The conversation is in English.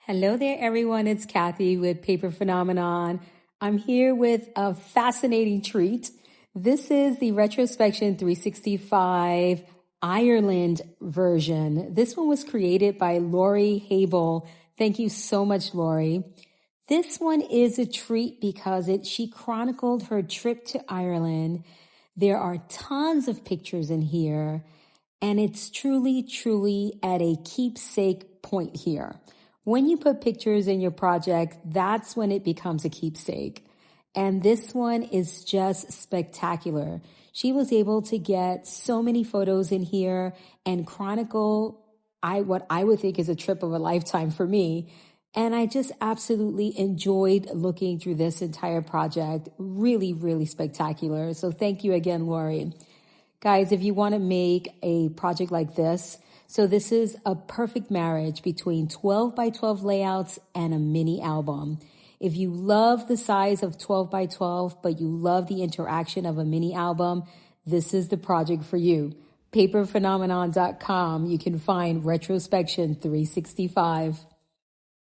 Hello there, everyone. It's Kathy with Paper Phenomenon. I'm here with a fascinating treat. This is the Retrospection 365 Ireland version. This one was created by Laurie Hable. Thank you so much, Laurie. This one is a treat because she chronicled her trip to Ireland. There are tons of pictures in here, and it's truly at a keepsake point here. When you put pictures in your project, that's when it becomes a keepsake. And this one is just spectacular. She was able to get so many photos in here and chronicle what I would think is a trip of a lifetime for me. And I just absolutely enjoyed looking through this entire project. Really spectacular. So thank you again, Laurie. Guys, if you want to make a project like this, so this is a perfect marriage between 12 by 12 layouts and a mini album. If you love the size of 12 by 12, but you love the interaction of a mini album, this is the project for you. Paperphenomenon.com. You can find Retrospection 365.